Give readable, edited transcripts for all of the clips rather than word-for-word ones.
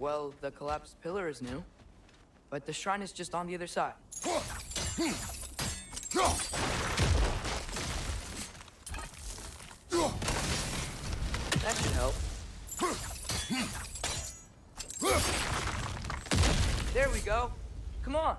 Well, the collapsed pillar is new, but the shrine is just on the other side. That should help. There we go. Come on.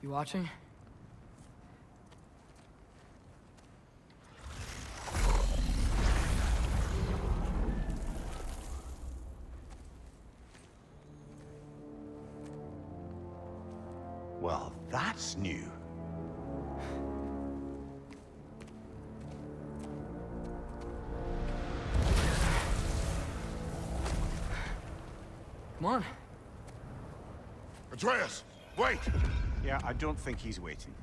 You watching? Well, that's new. Come on. Atreus, wait! Yeah, I don't think he's waiting.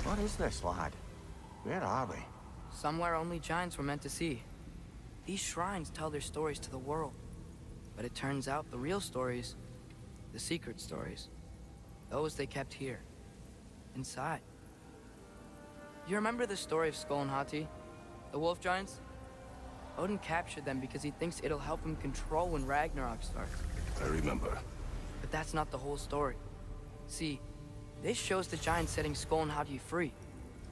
What is this, lad? Where are we? Somewhere only giants were meant to see. These shrines tell their stories to the world. But it turns out the real stories, the secret stories, those they kept here, inside. You remember the story of Skull and Hati, the wolf giants? Odin captured them because he thinks it'll help him control when Ragnarok starts. I remember. But that's not the whole story. See, this shows the giants setting Skull and Hati free.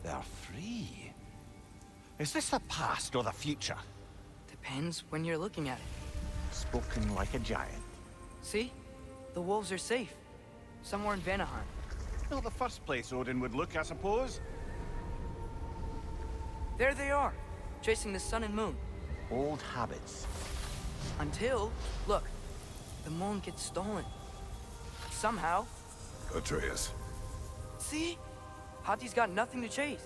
They're free. Is this the past or the future? Depends when you're looking at it. Spoken like a giant. See? The wolves are safe. Somewhere in Vanaheim. Not the first place Odin would look, I suppose. There they are, chasing the sun and moon. Old habits. Until, look, the moon gets stolen. Somehow. Atreus. See? Hati's got nothing to chase.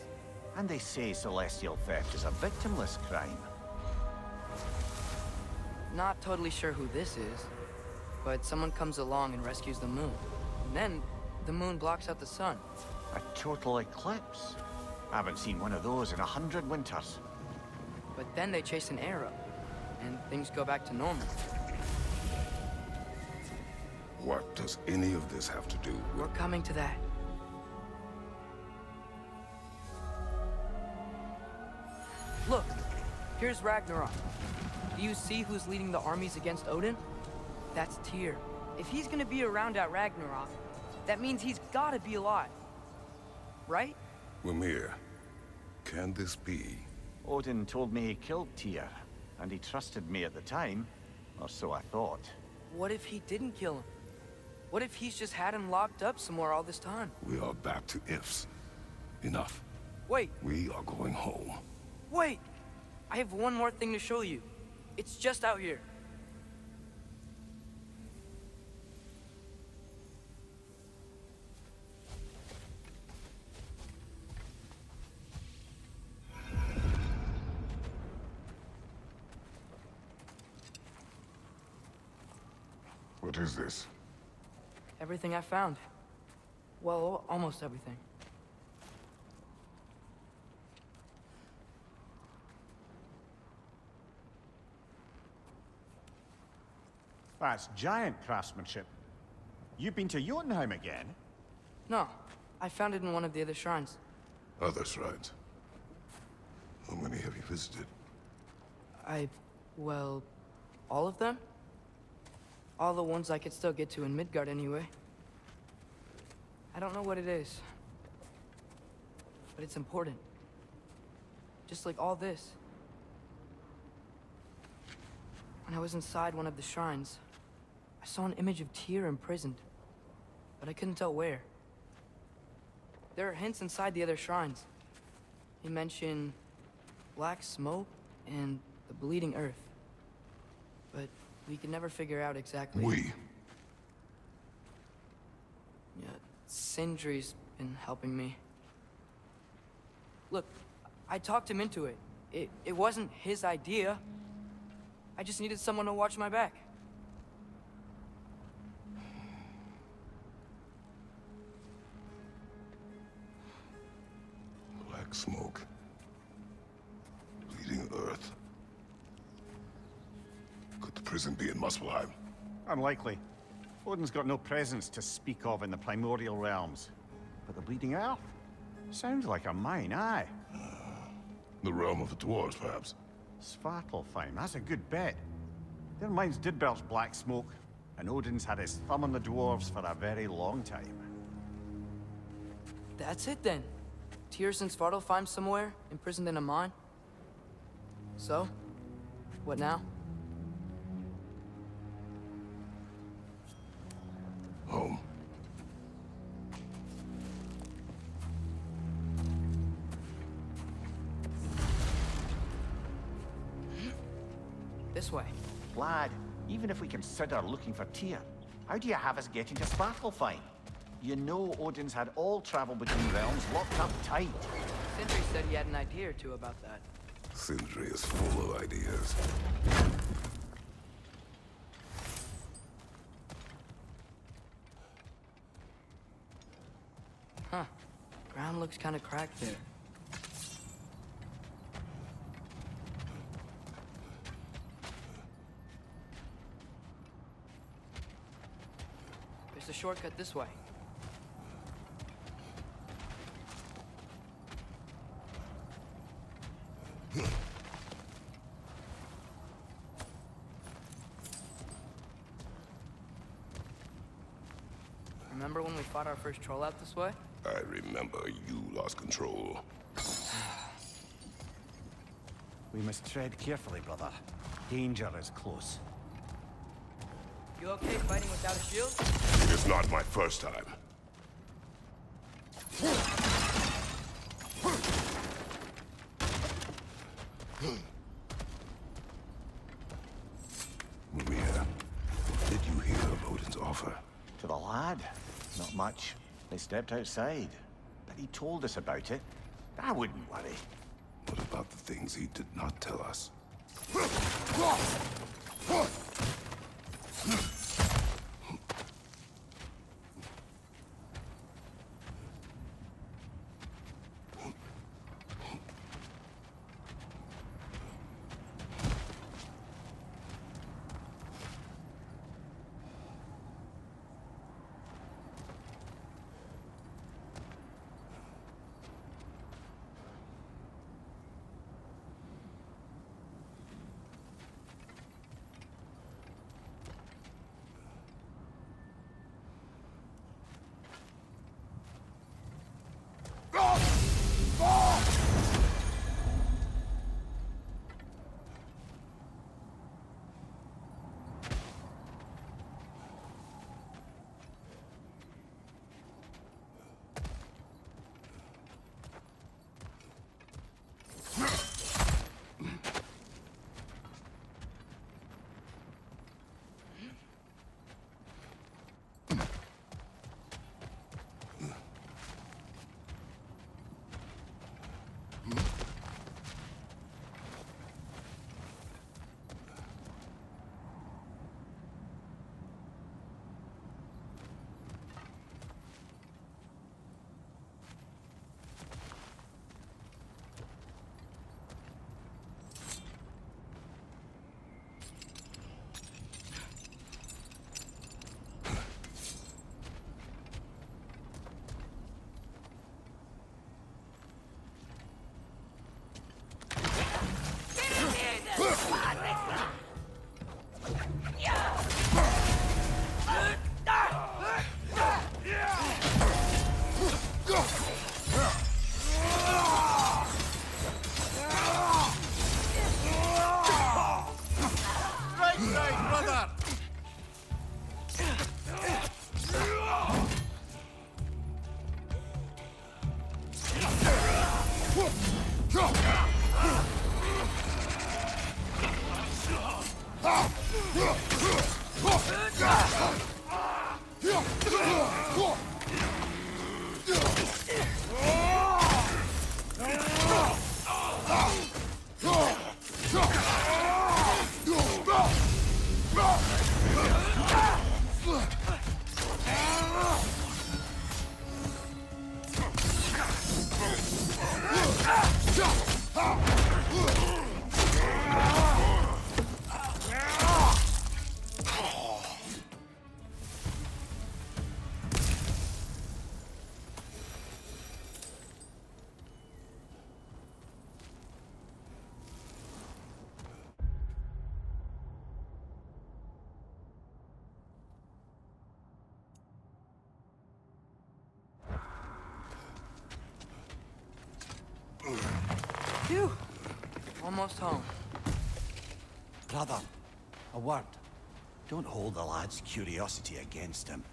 And they say celestial theft is a victimless crime. Not totally sure who this is, but someone comes along and rescues the moon. And then, the moon blocks out the sun. A total eclipse. I haven't seen one of those in 100 winters. But then they chase an arrow, and things go back to normal. What does any of this have to do with... We're coming to that. Look, here's Ragnarok. Do you see who's leading the armies against Odin? That's Tyr. If he's gonna be around at Ragnarok, that means he's gotta be alive. Right? Mimir, can this be? Odin told me he killed Tyr, and he trusted me at the time, or so I thought. What if he didn't kill him? What if he's just had him locked up somewhere all this time? We are back to ifs. Enough. Wait, We are going home. wait! I have one more thing to show you. It's just out here. What is this? Everything I found. Well, almost everything. That's giant craftsmanship. You've been to Jotunheim again? No, I found it in one of the other shrines. Other shrines. How many have you visited? Well, all of them? All the ones I could still get to in Midgard anyway. I don't know what it is, but it's important. Just like all this. When I was inside one of the shrines, I saw an image of Tyr imprisoned, but I couldn't tell where. There are hints inside the other shrines. He mentioned black smoke and the bleeding earth. But we could never figure out exactly... We. Yeah, Sindri's been helping me. Look, I talked him into it. It wasn't his idea. I just needed someone to watch my back. Black smoke. Bleeding earth. Could the prison be in Muspelheim? Unlikely. Odin's got no presence to speak of in the primordial realms. But the Bleeding Earth? Sounds like a mine, aye. The realm of the dwarves, perhaps. Svartalfheim, that's a good bet. Their mines did belch black smoke, and Odin's had his thumb on the dwarves for a very long time. That's it then. Tyr's in Svartalfheim somewhere, imprisoned in a mine. So, what now? Home. This way. Lad, even if we consider looking for Tyr, how do you have us getting to Svartalfheim? You know Odin's had all travel between realms locked up tight. Sindri said he had an idea or two about that. Sindri is full of ideas. Huh. Ground looks kind of cracked there. There's a shortcut this way. Remember when we fought our first troll out this way? I remember you lost control. We must tread carefully, brother. Danger is close. You okay fighting without a shield? It is not my first time. Maria, did you hear of Odin's offer? To the lad? Not much. They stepped outside. But he told us about it. I wouldn't worry. What about the things he did not tell us? Phew! Almost home. Brother, a word. Don't hold the lad's curiosity against him.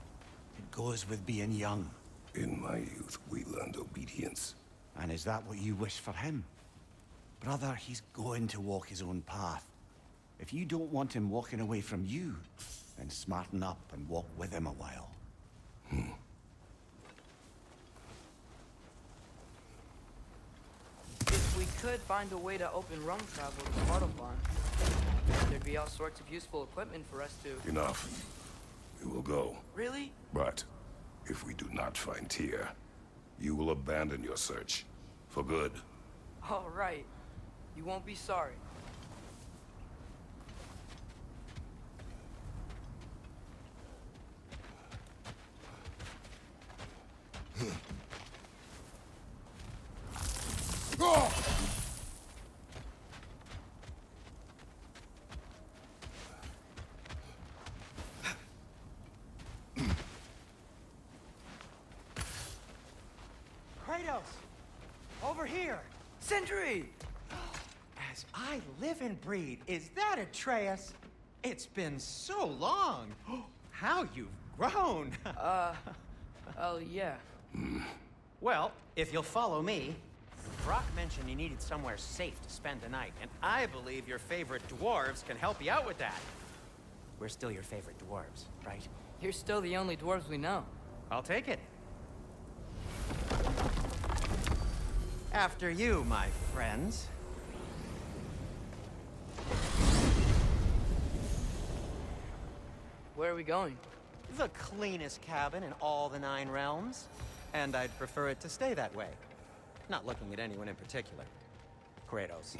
It goes with being young. In my youth, we learned obedience. And is that what you wish for him? Brother, he's going to walk his own path. If you don't want him walking away from you, then smarten up and walk with him a while. If we could find a way to open rum travel to Svartalfheim, there'd be all sorts of useful equipment for us to... Enough. We will go. Really? But if we do not find Tyr, you will abandon your search. For good. All right. You won't be sorry. Kratos! Over here! Sentry! As I live and breathe, is that Atreus? It's been so long! How you've grown! Oh, yeah. Well, if you'll follow me, Brock mentioned you needed somewhere safe to spend the night, and I believe your favorite dwarves can help you out with that. We're still your favorite dwarves, right? You're still the only dwarves we know. I'll take it. After you, my friends. Where are we going? The cleanest cabin in all the 9 realms. And I'd prefer it to stay that way. Not looking at anyone in particular. Kratos.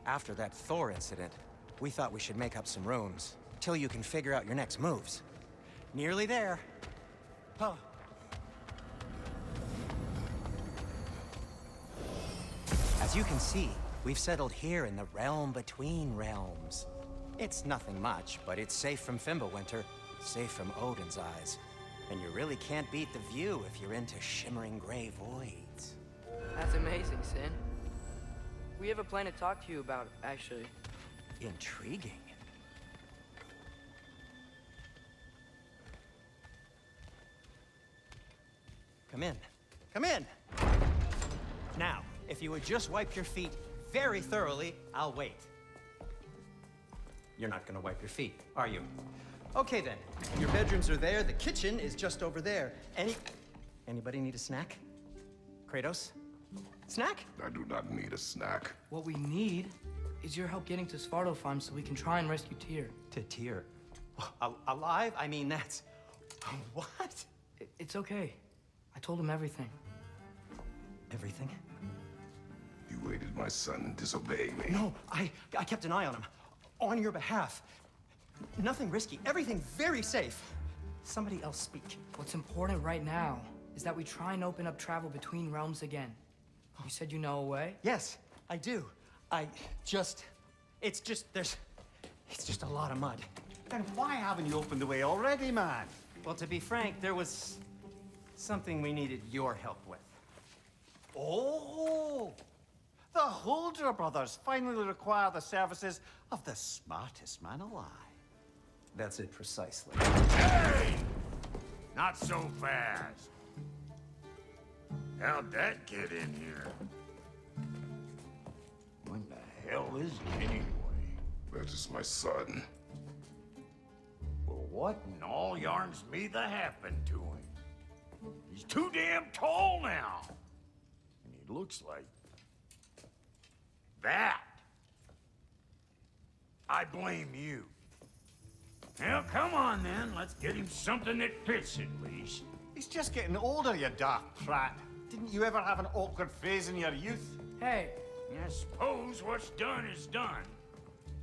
After that Thor incident, we thought we should make up some rooms, till you can figure out your next moves. Nearly there. Huh. As you can see, we've settled here in the realm between realms. It's nothing much, but it's safe from Fimbulwinter, safe from Odin's eyes. And you really can't beat the view if you're into shimmering gray voids. That's amazing, Sin. We have a plan to talk to you about, actually. Intriguing. Come in. Come in! Now, if you would just wipe your feet very thoroughly, I'll wait. You're not gonna wipe your feet, are you? Okay then. Your bedrooms are there, the kitchen is just over there. Anybody need a snack? Kratos? Snack? I do not need a snack. What we need is your help getting to Svartalfheim so we can try and rescue Tyr. To Tyr. Alive? I mean, that's... What? It's okay. I told him everything. Everything? You aided my son in disobeying me. No, I kept an eye on him. On your behalf. Nothing risky. Everything very safe. Somebody else speak. What's important right now is that we try and open up travel between realms again. You said you know a way? Yes, I do. It's just a lot of mud. Then why haven't you opened the way already, man? Well, to be frank, there was something we needed your help with. Oh! The Holder brothers finally require the services of the smartest man alive. That's it precisely. Hey! Not so fast. How'd that get in here? When the hell is he anyway? That is my son. Well, what in all yarns me that happened to him? He's too damn tall now. And he looks like... that. I blame you. Well, come on then. Let's get him something that fits at least. He's just getting older, you daft prat. Didn't you ever have an awkward phase in your youth? Hey, I suppose what's done is done.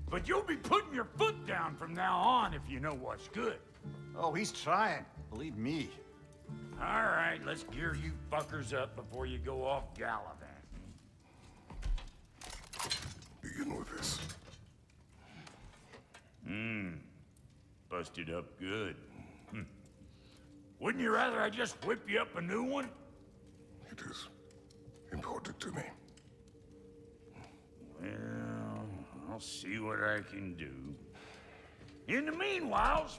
But you'll be putting your foot down from now on if you know what's good. Oh, he's trying. Believe me. All right, let's gear you fuckers up before you go off gallivanting. Begin with this. Busted up good. Wouldn't you rather I just whip you up a new one? It is important to me. see what I can do. In the meanwhile,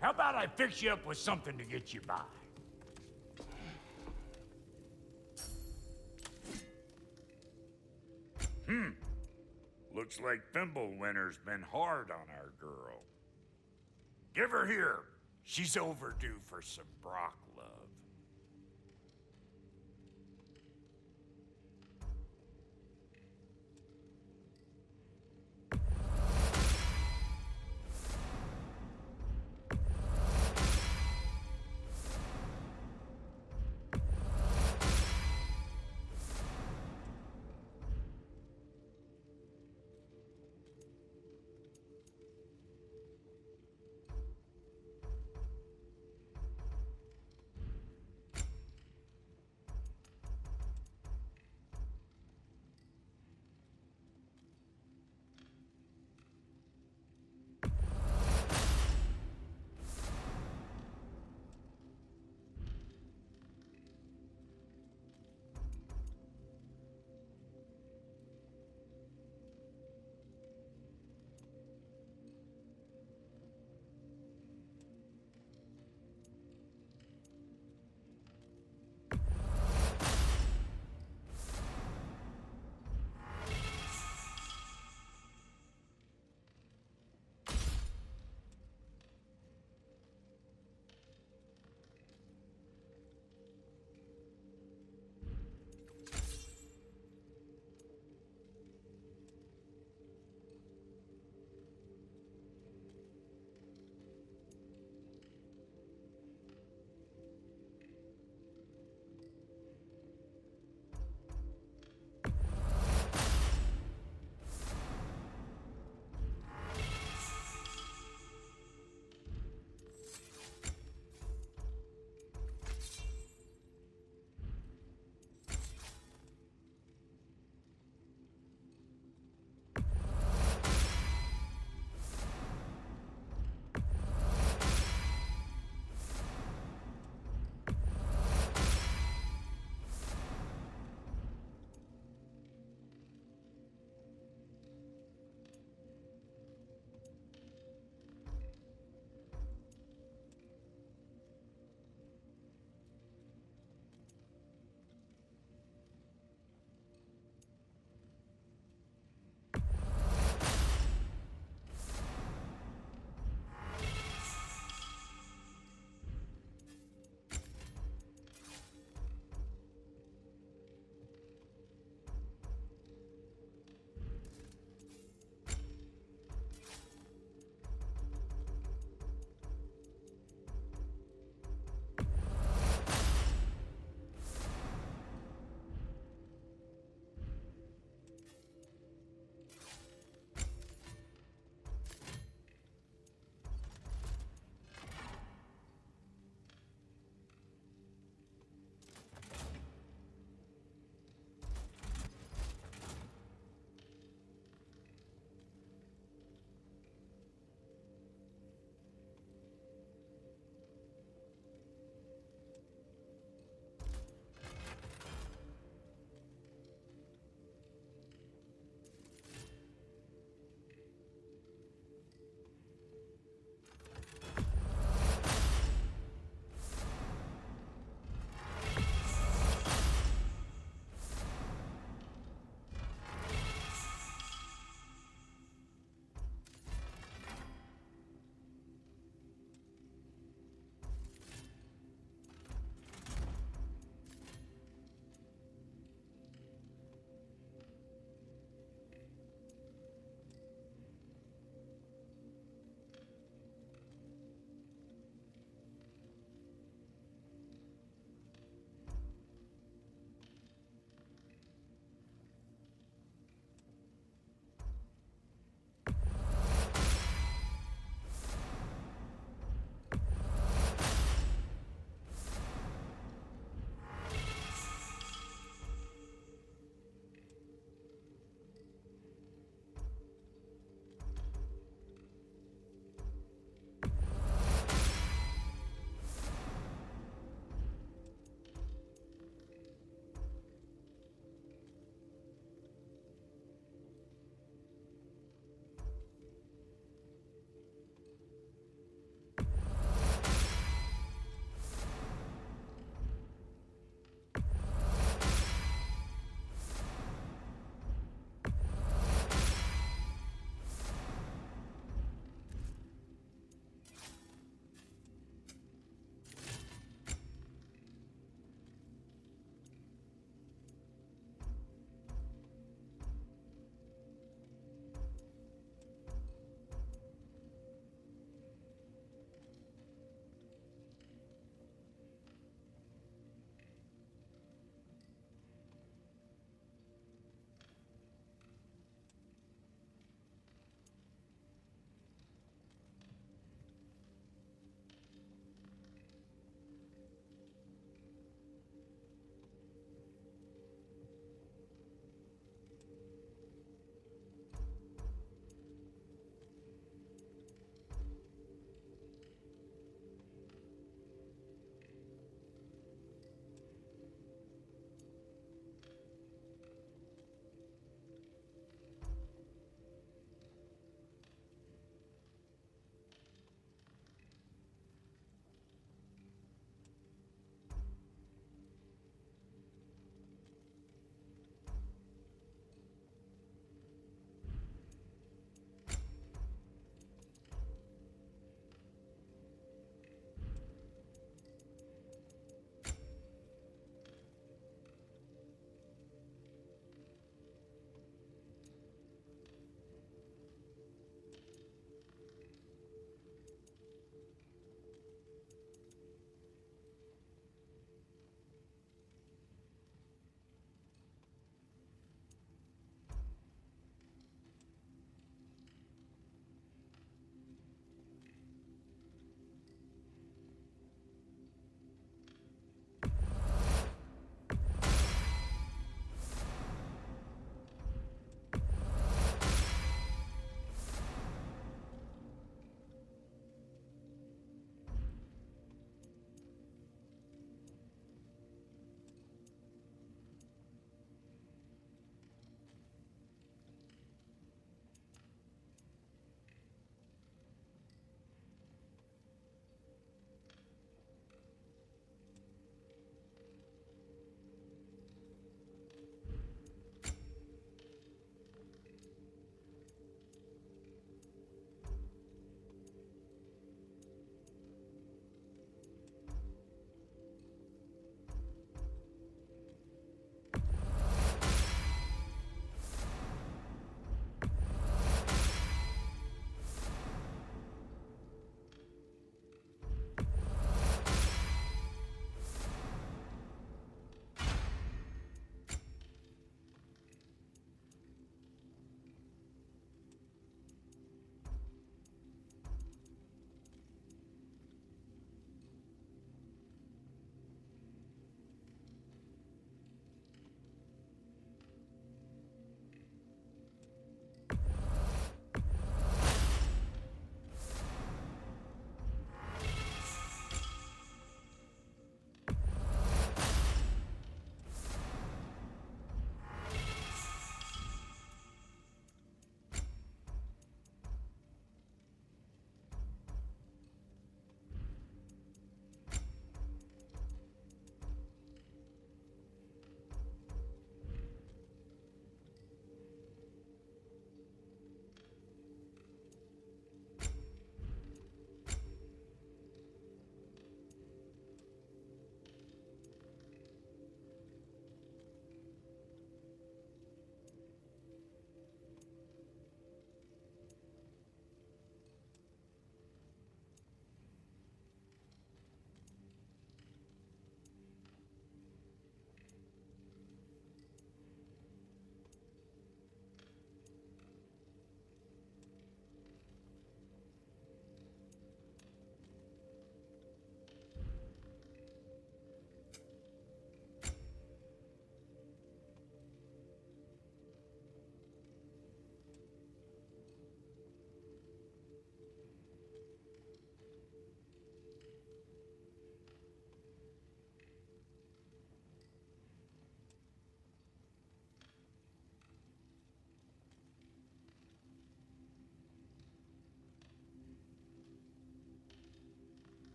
how about I fix you up with something to get you by? Looks like Fimbulwinter's been hard on our girl. Give her here. She's overdue for some Brock love.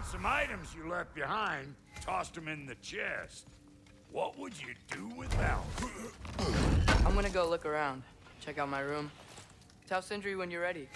found some items you left behind, tossed them in the chest. What would you do without them? I'm gonna go look around. Check out my room. Tell Sindri when you're ready.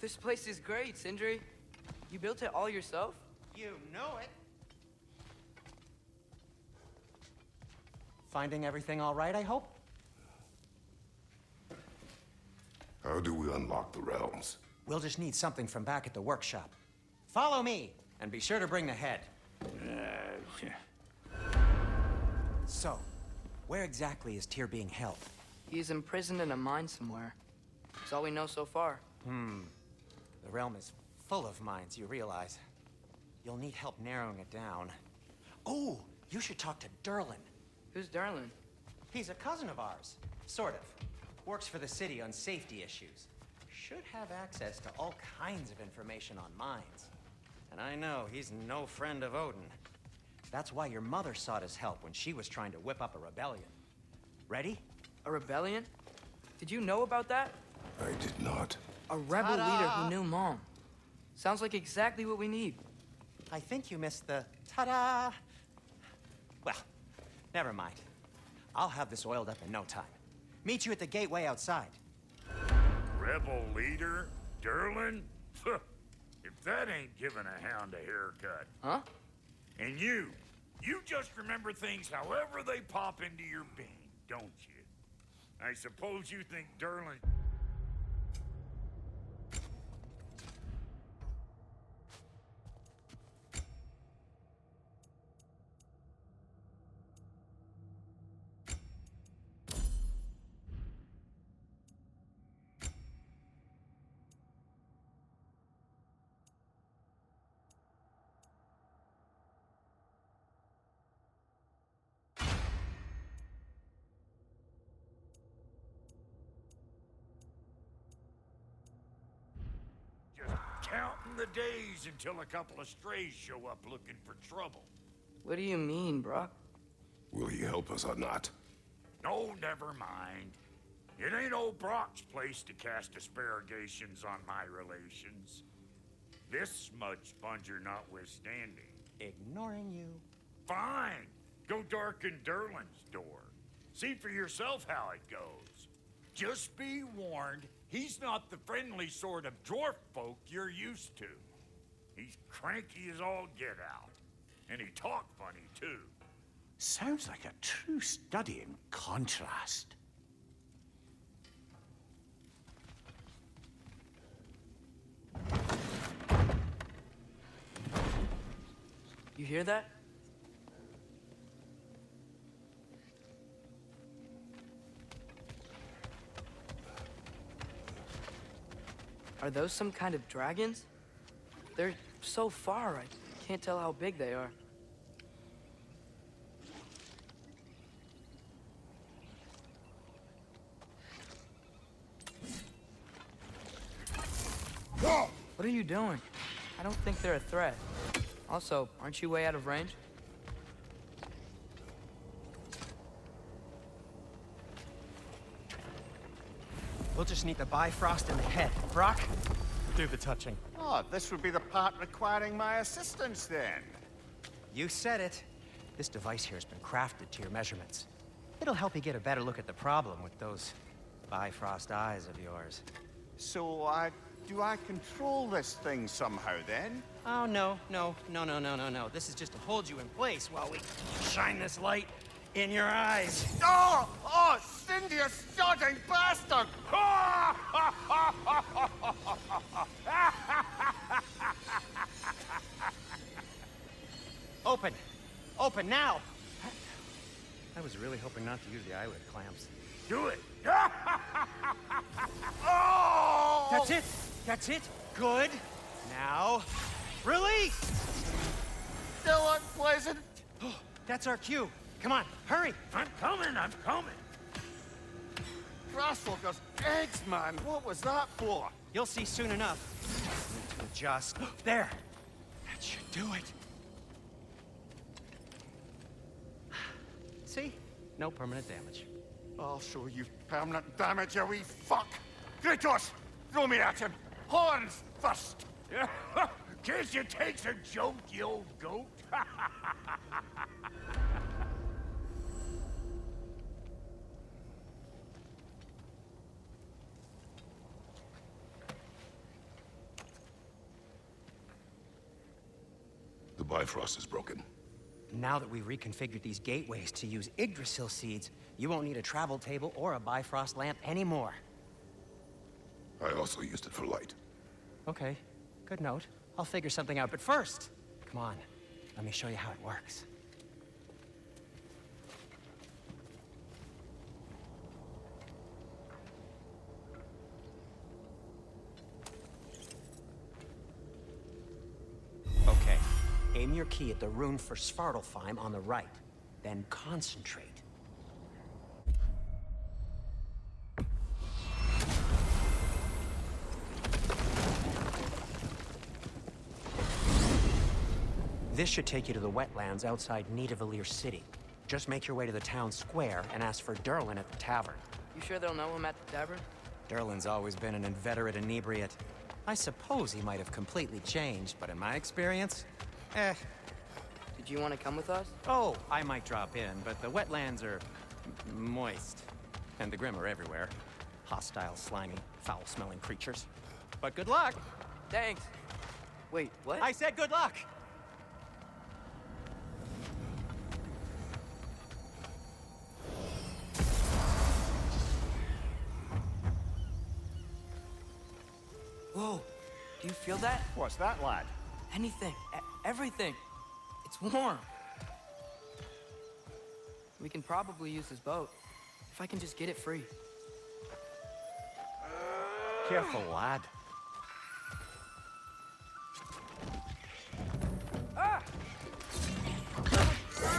This place is great, Sindri. You built it all yourself? You know it. Finding everything all right, I hope? How do we unlock the realms? We'll just need something from back at the workshop. Follow me, and be sure to bring the head. So, where exactly is Tyr being held? He's imprisoned in a mine somewhere. That's all we know so far. The realm is full of mines, you realize. You'll need help narrowing it down. Oh, you should talk to Derlin. Who's Darlin? He's a cousin of ours, sort of. Works for the city on safety issues. Should have access to all kinds of information on mines. And I know he's no friend of Odin. That's why your mother sought his help when she was trying to whip up a rebellion. Ready? A rebellion? Did you know about that? I did not. A rebel leader who knew Mom. Sounds like exactly what we need. I think you missed the ta-da. Well, never mind. I'll have this oiled up in no time. Meet you at the gateway outside. Rebel leader? Derlin? If that ain't giving a hound a haircut. Huh? And you just remember things however they pop into your being, don't you? I suppose you think Derlin... the days until a couple of strays show up looking for trouble. What do you mean, Brock? Will he help us or not? No, never mind. It ain't old Brock's place to cast aspersions on my relations. This smudge sponger notwithstanding. Ignoring you. Fine. Go darken Derlin's door. See for yourself how it goes. Just be warned, he's not the friendly sort of dwarf folk you're used to. He's cranky as all get out. And he talk funny, too. Sounds like a true study in contrast. You hear that? Are those some kind of dragons? They're so far, I can't tell how big they are. What are you doing? I don't think they're a threat. Also, aren't you way out of range? We'll just need the Bifrost in the head. Brock, do the touching. Oh, this would be the part requiring my assistance then. You said it. This device here has been crafted to your measurements. It'll help you get a better look at the problem with those Bifrost eyes of yours. So, do I control this thing somehow then? Oh, no. This is just to hold you in place while we shine this light in your eyes. Oh! Oh, Cindy, you sodding bastard! Open! Open now! I was really hoping not to use the eyelid clamps. Do it! Oh! That's it! That's it! Good! Now, release! Still unpleasant. That's our cue. Come on, hurry! I'm coming! Grasswalker's eggs, man. What was that for? You'll see soon enough. Need to adjust. There! That should do it. See? No permanent damage. I'll show you permanent damage, you wee fuck. Kratos, throw me at him. Horns first. Can't you take a joke, you old goat? The Bifrost is broken. Now that we've reconfigured these gateways to use Yggdrasil seeds, you won't need a travel table or a Bifrost lamp anymore. I also used it for light. Okay, good note. I'll figure something out, but first, come on, let me show you how it works. Okay, aim your key at the rune for Svartalfheim on the right, then concentrate. This should take you to the wetlands outside Nidavellir City. Just make your way to the town square and ask for Derlin at the tavern. You sure they'll know him at the tavern? Derlin's always been an inveterate inebriate. I suppose he might have completely changed, but in my experience, Did you want to come with us? Oh, I might drop in, but the wetlands are moist. And the Grim are everywhere. Hostile, slimy, foul-smelling creatures. But good luck! Thanks. Wait, what? I said good luck! Whoa, do you feel that? What's that, lad? Anything, everything. It's warm. We can probably use his boat, if I can just get it free. Careful, lad. Ah!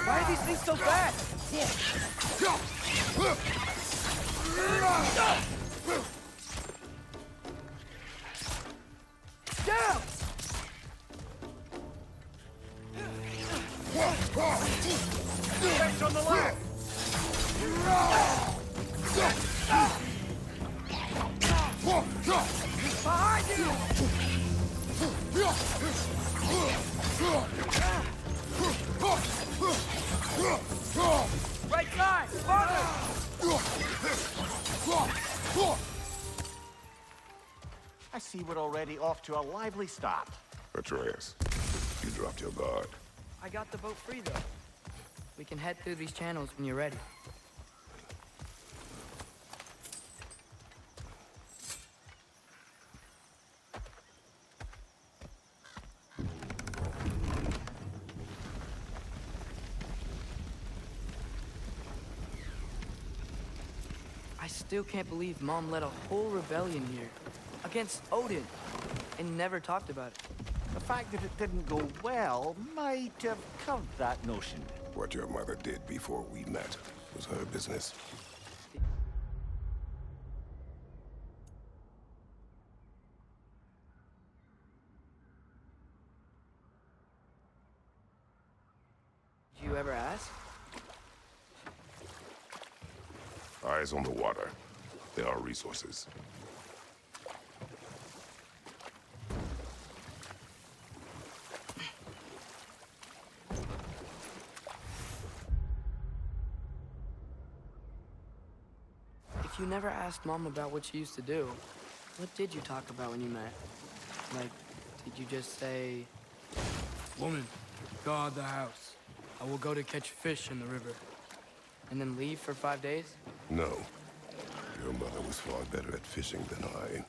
Why are these things so fast? Down! see we're already off to a lively start. Atreus, you dropped your guard. I got the boat free, though. We can head through these channels when you're ready. I still can't believe Mom led a whole rebellion here. Against Odin. And never talked about it. The fact that it didn't go well might have curbed that notion. What your mother did before we met was her business. Did you ever ask? Eyes on the water. There are resources. If you never asked Mom about what she used to do, what did you talk about when you met? Like, did you just say... Woman, guard the house. I will go to catch fish in the river. And then leave for 5 days? No. Your mother was far better at fishing than I.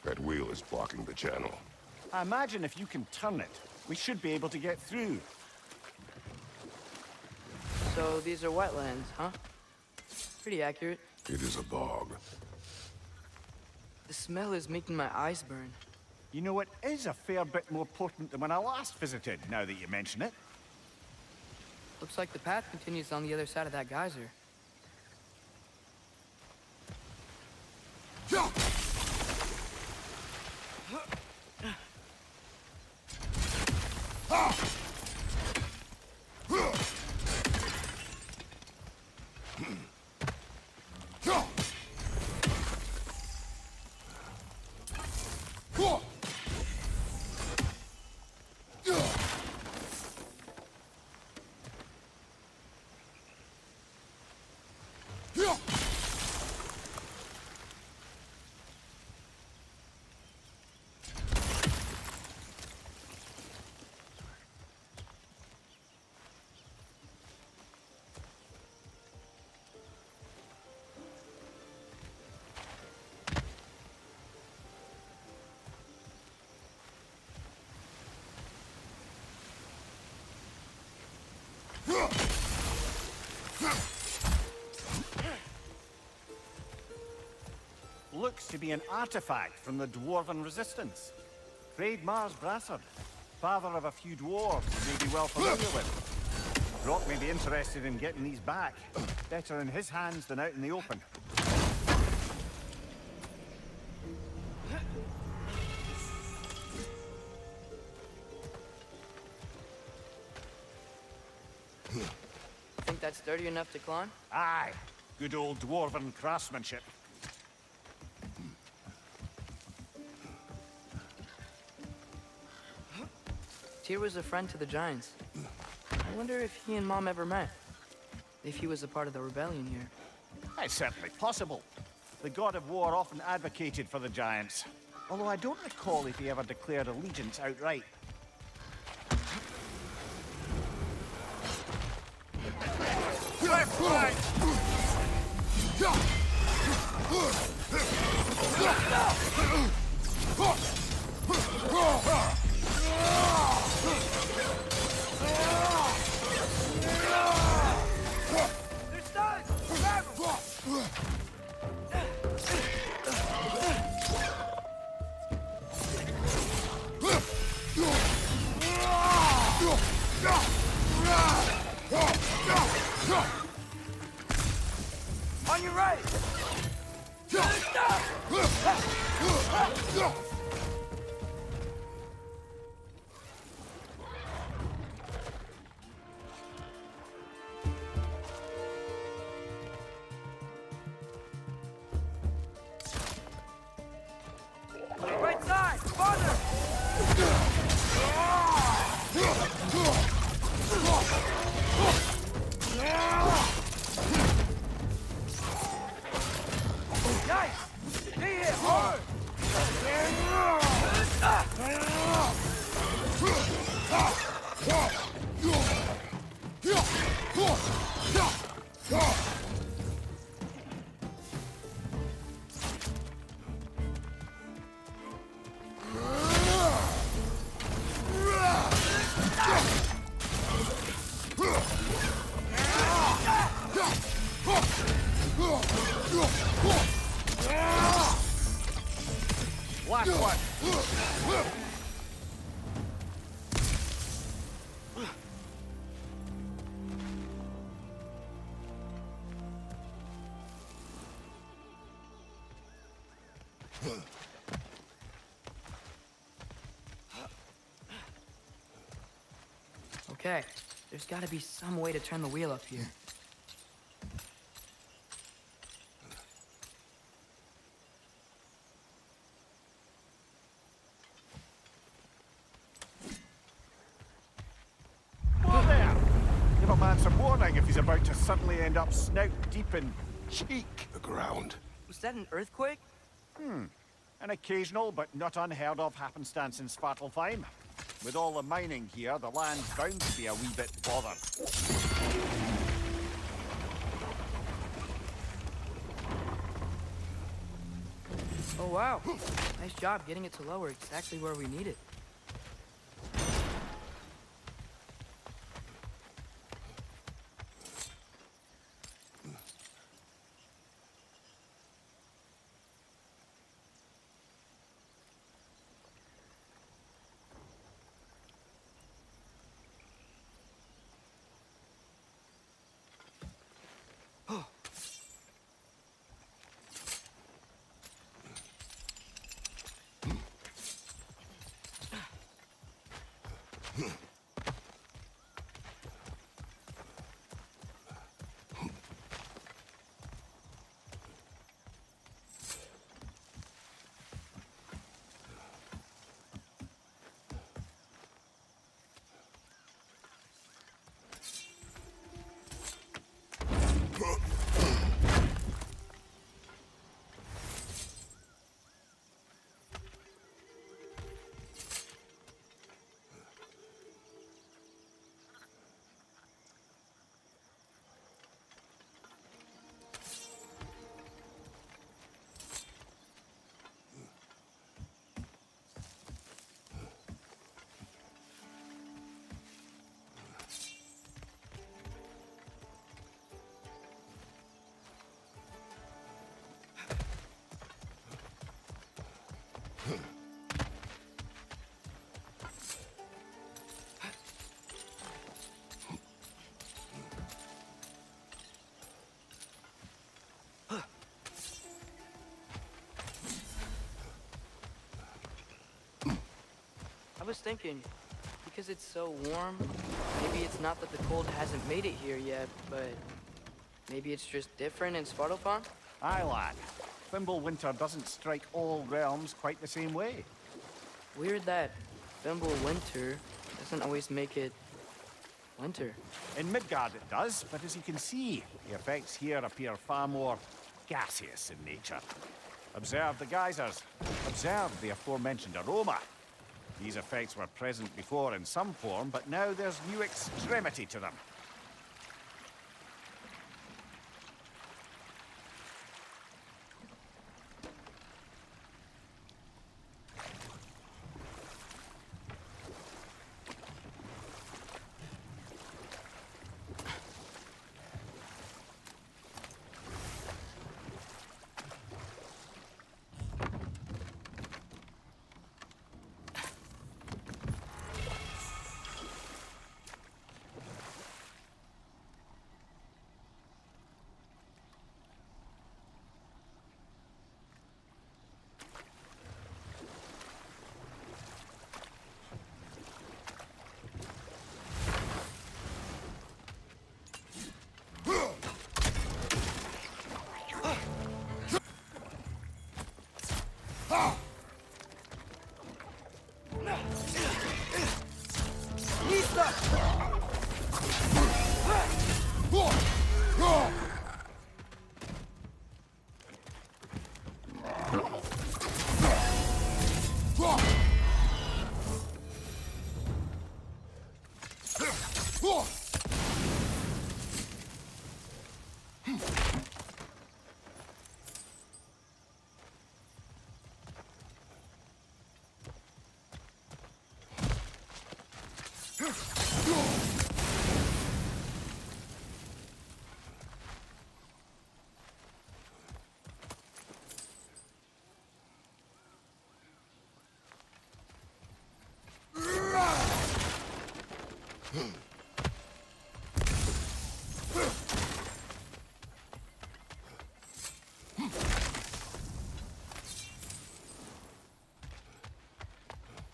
That wheel is blocking the channel. I imagine if you can turn it, we should be able to get through. So these are wetlands, huh? Pretty accurate. It is a bog. The smell is making my eyes burn. You know, it is a fair bit more potent than when I last visited, now that you mention it. Looks like the path continues on the other side of that geyser. Looks to be an artifact from the Dwarven Resistance. Freyd Mars Brassard, father of a few dwarves you may be well familiar with. Brock may be interested in getting these back. Better in his hands than out in the open. Think that's sturdy enough to climb? Aye, good old Dwarven craftsmanship. Tyr was a friend to the Giants. I wonder if he and Mom ever met. If he was a part of the rebellion here. It's certainly possible. The god of war often advocated for the giants. Although I don't recall if he ever declared allegiance outright. Left flank! They're stunned! Grab 'em! On your right! Right side! Farther! Nice! Be here! Hard! Last one! Okay, there's gotta be some way to turn the wheel up here. Whoa there! Give a man some warning if he's about to suddenly end up snout deep in cheek. The ground. Was that an earthquake? An occasional but not unheard of happenstance in Svartalfheim. With all the mining here, the land's bound to be a wee bit bothered. Oh wow, nice job getting it to lower exactly where we need it. I was thinking, because it's so warm, maybe it's not that the cold hasn't made it here yet, but maybe it's just different in Svartalfheim? Aye, lad. Thimble winter doesn't strike all realms quite the same way. Weird that Thimble winter doesn't always make it, Winter. In Midgard it does, but as you can see, the effects here appear far more gaseous in nature. Observe the geysers. Observe the aforementioned aroma. These effects were present before in some form, but now there's new extremity to them.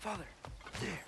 Father, there.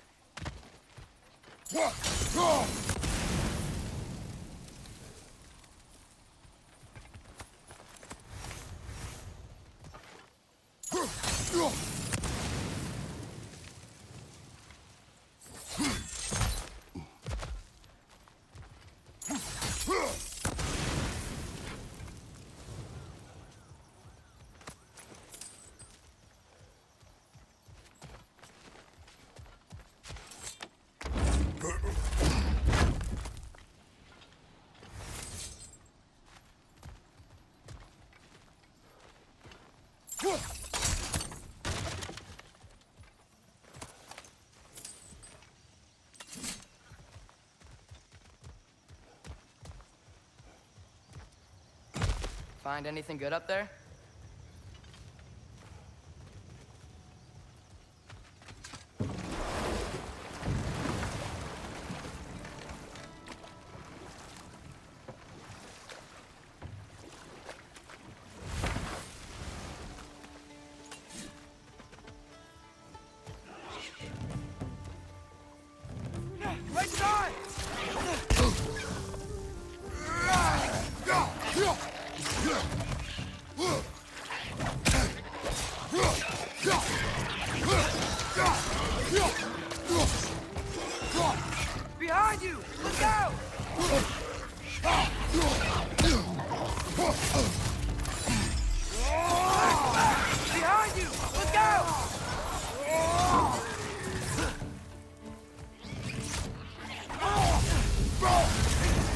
Find anything good up there? Right side! Behind you! Look out! Behind you! Look out!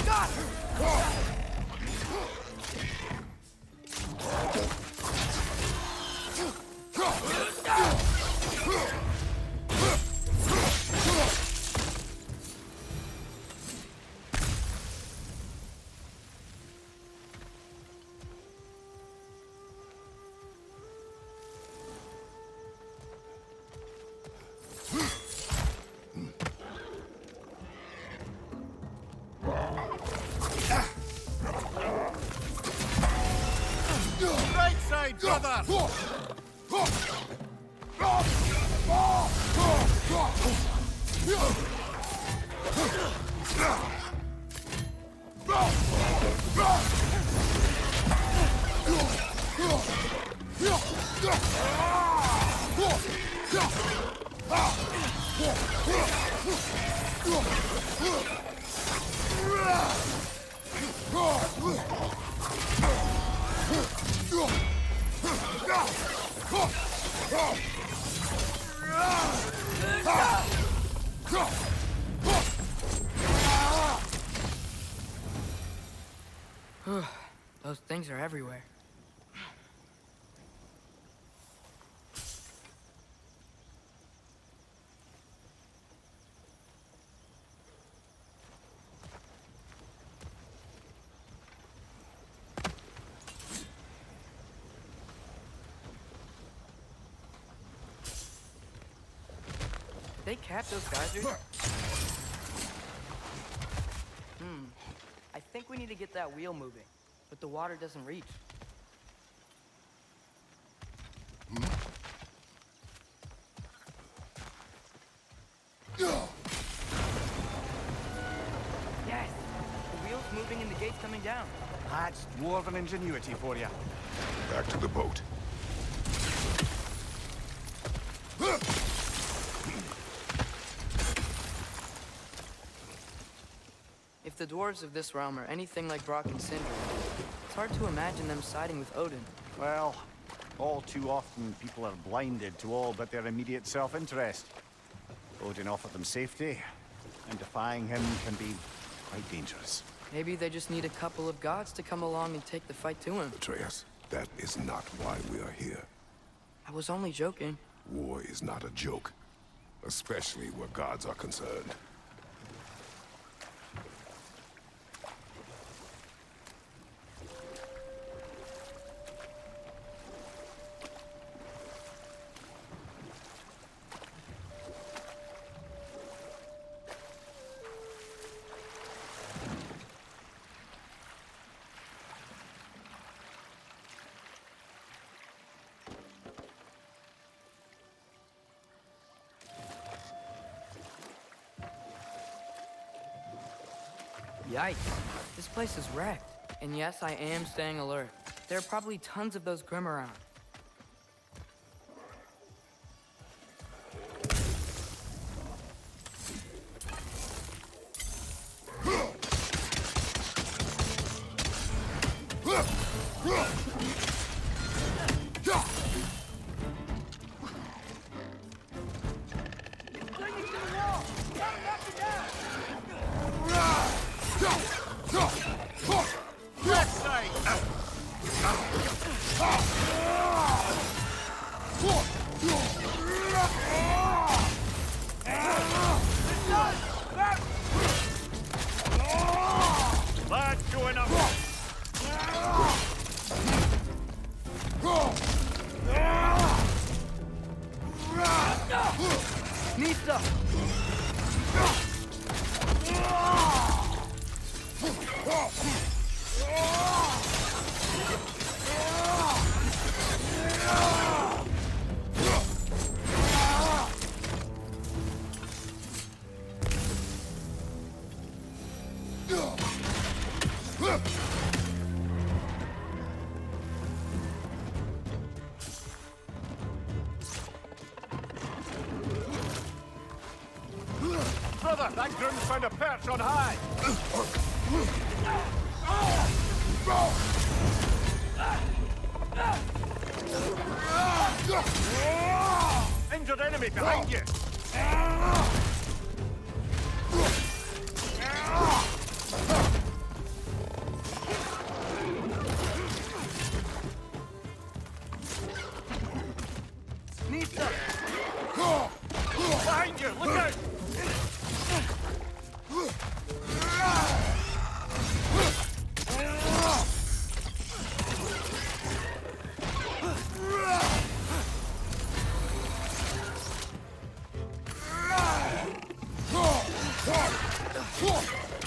Got her! Right side, brother! Those things are everywhere. They cap those geysers? I think we need to get that wheel moving, but the water doesn't reach. Yes! The wheel's moving and the gate's coming down. That's dwarven ingenuity for you. Back to the boat. If the dwarves of this realm are anything like Brock and Sindri, it's hard to imagine them siding with Odin. Well, all too often people are blinded to all but their immediate self-interest. Odin offered them safety, and defying him can be quite dangerous. Maybe they just need a couple of gods to come along and take the fight to him. Atreus, that is not why we are here. I was only joking. War is not a joke, especially where gods are concerned. Yikes. This place is wrecked. And yes, I am staying alert. There are probably tons of those Grim around. Lads, join up! Nista! Brother, that groom's found a perch on high! Injured enemy behind you! Nista! Behind you! Look out!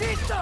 Nista!